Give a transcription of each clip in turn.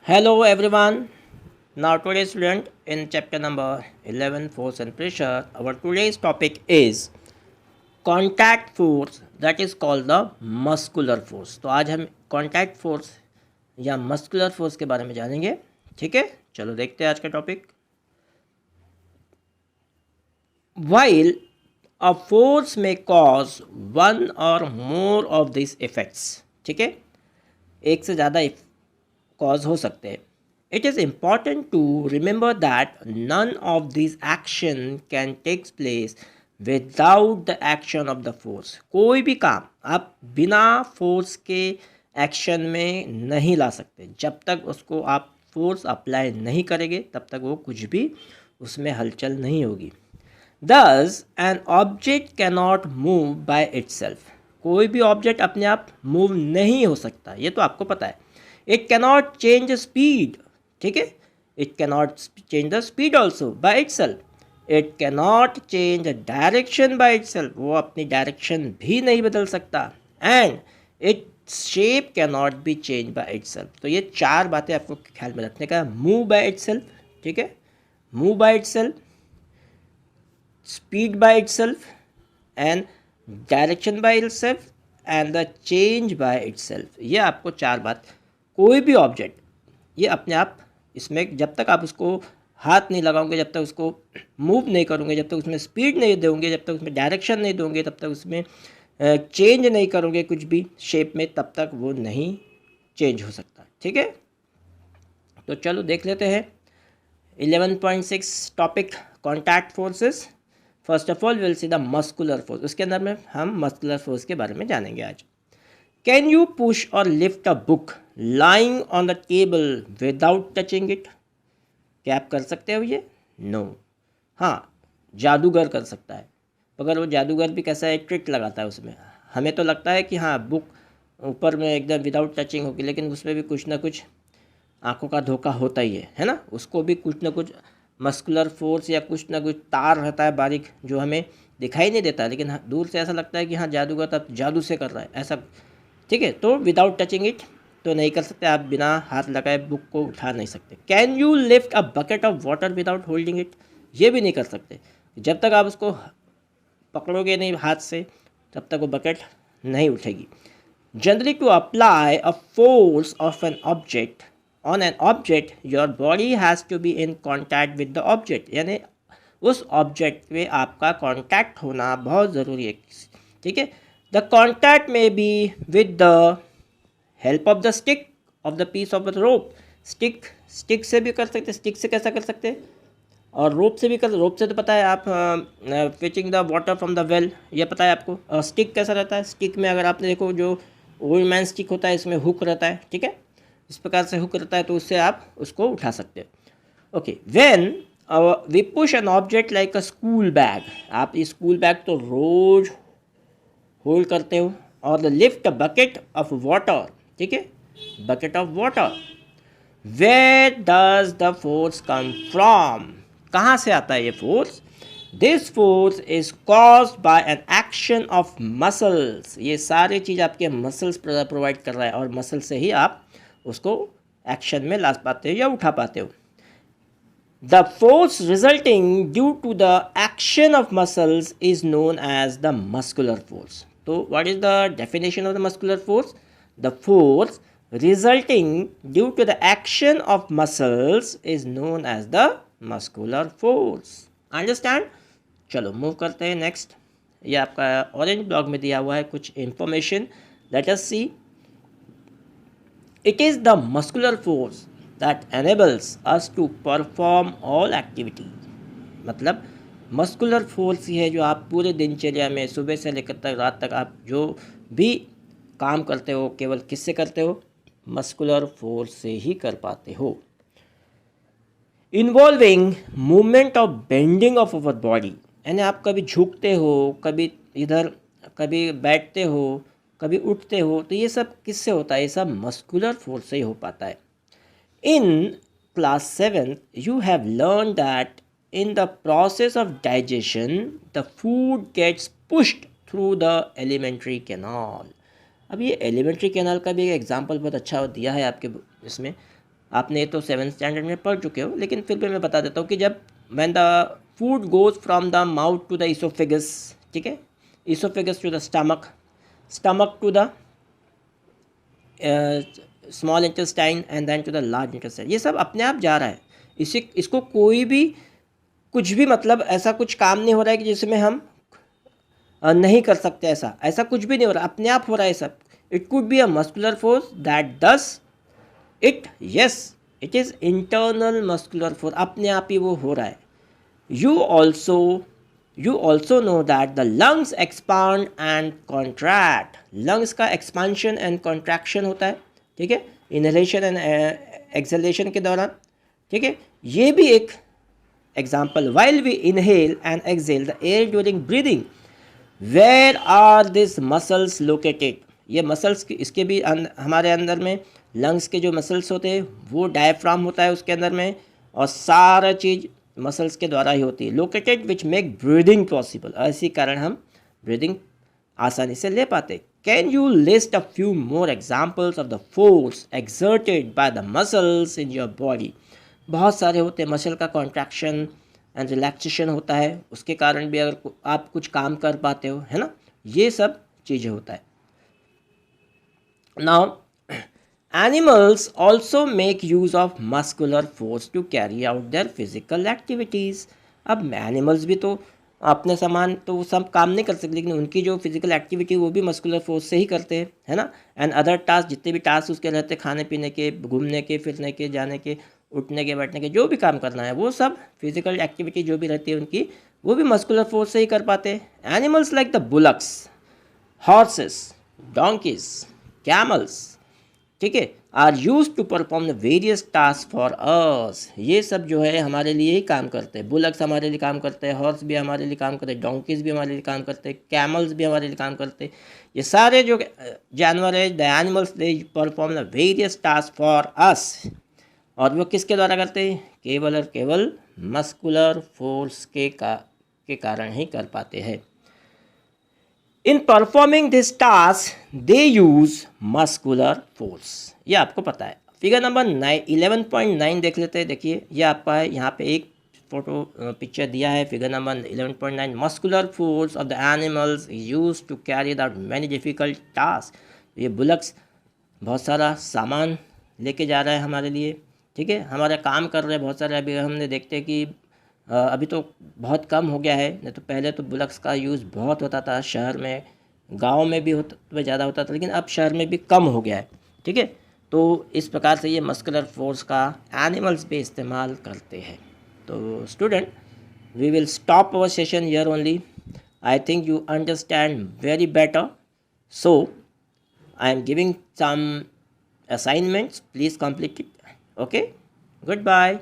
Hello everyone. Now today student in chapter number 11 force and pressure our today's topic is contact force that is called the muscular force. तो आज हम contact force या muscular force के बारे में जानेंगे. ठीक है, चलो देखते हैं आज का topic. While a force may cause one or more of these effects, ठीक है, एक से ज़्यादा कॉज हो सकते हैं. It is important to remember that none of these action can take place without the action of the force. कोई भी काम आप बिना फोर्स के एक्शन में नहीं ला सकते. जब तक उसको आप फोर्स अप्लाई नहीं करेंगे तब तक वो कुछ भी उसमें हलचल नहीं होगी. Thus, an object cannot move by itself. कोई भी ऑब्जेक्ट अपने आप मूव नहीं हो सकता, ये तो आपको पता है. It cannot change the speed, ठीक है. It cannot change the speed also by itself. It cannot change the direction by itself. वो अपनी डायरेक्शन भी नहीं बदल सकता. And its shape cannot be changed by itself. तो ये चार बातें आपको ख्याल में रखने का. Move by itself, ठीक है. Move by itself, speed by itself, and direction by itself, and the change by itself. ये आपको चार बात. कोई भी ऑब्जेक्ट ये अपने आप इसमें जब तक आप उसको हाथ नहीं लगाओगे, जब तक उसको मूव नहीं करोगे, जब तक उसमें स्पीड नहीं दोगे, जब तक उसमें डायरेक्शन नहीं दोगे, तब तक उसमें चेंज नहीं करोगे कुछ भी शेप में, तब तक वो नहीं चेंज हो सकता. ठीक है, तो चलो देख लेते हैं 11.6 topic contact forces. First of all will see the muscular force. उसके अंदर में हम मस्कुलर फोर्स के बारे में जानेंगे आज. कैन यू पुश और lift a book lying on the table without touching it? क्या आप कर सकते हो ये? नो. हाँ, जादूगर कर सकता है, मगर वो जादूगर भी कैसा है, ट्रिक लगाता है उसमें. हमें तो लगता है कि हाँ बुक ऊपर में एकदम विदाउट टचिंग होगी, लेकिन उसमें भी कुछ ना कुछ आंखों का धोखा होता ही है ना. उसको भी कुछ ना कुछ मस्कुलर फोर्स या कुछ ना कुछ तार रहता है बारीक, जो हमें दिखाई नहीं देता, लेकिन दूर से ऐसा लगता है कि हाँ जादूगर तब जादू से कर रहा है ऐसा. ठीक है, तो विदाउट टचिंग इट तो नहीं कर सकते आप, बिना हाथ लगाए बुक को उठा नहीं सकते. Can you lift a bucket of water without holding it? ये भी नहीं कर सकते. जब तक आप उसको पकड़ोगे नहीं हाथ से तब तक वो बकेट नहीं उठेगी. Generally to apply a force of an object on an object your body has to be in contact with the object. यानी उस ऑब्जेक्ट में आपका कॉन्टैक्ट होना बहुत ज़रूरी है. ठीक है, the contact may be with the help of the stick of the piece of the rope. stick से भी कर सकते. stick से कैसा कर सकते, और रोप से भी कर. रोप से तो पता है आप fetching the water from the well, ये पता है आपको. और स्टिक कैसा रहता है, स्टिक में अगर आपने देखो जो ओल्ड मैन स्टिक होता है इसमें हुक रहता है. ठीक है, इस प्रकार से हुक रहता है, तो उससे आप उसको उठा सकते हो. Okay, when we push an object like a school bag. आप ये स्कूल बैग तो रोज होल्ड करते हो. और the lift a bucket of water. ठीक है, bucket of water. Where does the force come from? कहाँ से आता है ये force? This force is caused by an action of muscles. ये सारी चीज़ आपके मसल्स प्रोवाइड कर रहा है, और मसल से ही आप उसको एक्शन में ला पाते हो या उठा पाते हो. The force resulting due to the action of muscles is known as the muscular force. So, what is the definition of the muscular force? The force resulting due to the action of muscles is known as the muscular force. Understand? चलो move करते हैं next. ये आपका orange block में दिया हुआ है कुछ information. Let us see. It is the muscular force that enables us to perform all activity. मतलब मस्कुलर फोर्स ही है जो आप पूरे दिनचर्या में सुबह से लेकर तक रात तक आप जो भी काम करते हो केवल किससे करते हो? मस्कुलर फोर्स से ही कर पाते हो. Involving movement of bending of our body. यानी आप कभी झुकते हो, कभी इधर, कभी बैठते हो, कभी उठते हो, तो ये सब किससे होता है? ये सब मस्कुलर फोर्स से ही हो पाता है. In class 7th, you have learned that in the process of digestion, the food gets pushed through the alimentary canal. अब ये एलिमेंट्री कैनाल का भी एक एग्जांपल बहुत अच्छा दिया है आपके इसमें. आपने तो 7th स्टैंडर्ड में पढ़ चुके हो, लेकिन फिर भी मैं बता देता हूँ कि जब when the food goes from the mouth to the oesophagus, ठीक है, oesophagus to the stomach, stomach to the small intestine and then to the large intestine, ये सब अपने आप जा रहा है। इसको कोई भी कुछ भी मतलब ऐसा कुछ काम नहीं हो रहा है कि जिसमें हम नहीं कर सकते, ऐसा कुछ भी नहीं हो रहा, अपने आप हो रहा है सब। It could be a muscular force that does it, yes it is internal muscular force, अपने आप ही वो हो रहा है। You also know that the lungs expand and contract, lungs का एक्सपांशन एंड कॉन्ट्रैक्शन होता है, ठीक है, इनहेलेशन एंड एक्सहेलेशन के दौरान, ठीक है। ये भी एक example, while we inhale and exhale the air during breathing, where are this muscles located, ये मसल्स इसके भी हमारे अंदर में लंग्स के जो मसल्स होते हैं वो डायफ्राम होता है उसके अंदर में, और सारा चीज़ मसल्स के द्वारा ही होती है। Located which make breathing possible, इसी कारण हम ब्रीदिंग आसानी से ले पाते। Can you list a few more examples of the force exerted by the muscles in your body, बहुत सारे होते हैं, मसल का कॉन्ट्रैक्शन एंड रिलैक्सेशन होता है, उसके कारण भी अगर आप कुछ काम कर पाते हो, है ना, ये सब चीज़ें होता है। Now animals also make use of muscular force to carry out their physical activities. अब एनिमल्स भी तो अपने समान तो सब काम नहीं कर सकते, लेकिन उनकी जो फिजिकल एक्टिविटी वो भी मस्कुलर फोर्स से ही करते हैं, है ना। एंड अदर टास्क, जितने भी टास्क उसके रहते हैं, खाने पीने के, घूमने के, फिरने के, जाने के, उठने के, बैठने के, जो भी काम करना है वो सब फिजिकल एक्टिविटी जो भी रहती है उनकी, वो भी मस्कुलर फोर्स से ही कर पाते हैं। Animals like the bullocks, horses, donkeys, camels, ठीक है, are use to perform the various task for us, ये सब जो है हमारे लिए ही काम करते हैं। बुलक्स हमारे लिए काम करते हैं, हॉर्स भी हमारे लिए काम करते हैं, डोंकीज भी हमारे लिए काम करते हैं, कैमल्स भी हमारे लिए काम करते हैं। ये सारे जो जानवर है, the animals, they perform the various task for अस, और वो किसके द्वारा करते हैं, केवल और केवल मस्कुलर फोर्स के कारण ही कर पाते हैं। In performing this task they use muscular force, ये आपको पता है। फिगर नंबर 11.9 देख लेते हैं। देखिए ये आपका है, यहाँ पे एक फोटो पिक्चर दिया है, figure number 11.9। Muscular force of the animals use to carry out many difficult task. ये बुलक्स बहुत सारा सामान लेके जा रहा है हमारे लिए, ठीक है, हमारा काम कर रहे हैं बहुत सारे। अभी हमने देखते हैं कि अभी तो बहुत कम हो गया है, नहीं तो पहले तो बुलक्स का यूज़ बहुत होता था शहर में, गांव में भी होता ज़्यादा होता था, लेकिन अब शहर में भी कम हो गया है, ठीक है। तो इस प्रकार से ये मस्कुलर फोर्स का एनिमल्स पे इस्तेमाल करते हैं। तो student, we will stop our session here only. I think you understand very better, so I am giving some assignments, please complete it. Okay, goodbye.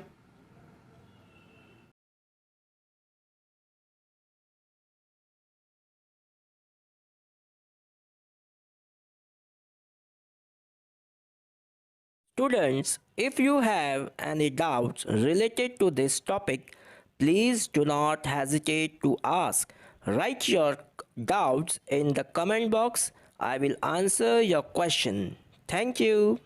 Students, if you have any doubts related to this topic, please do not hesitate to ask. Write your doubts in the comment box. I will answer your question. Thank you.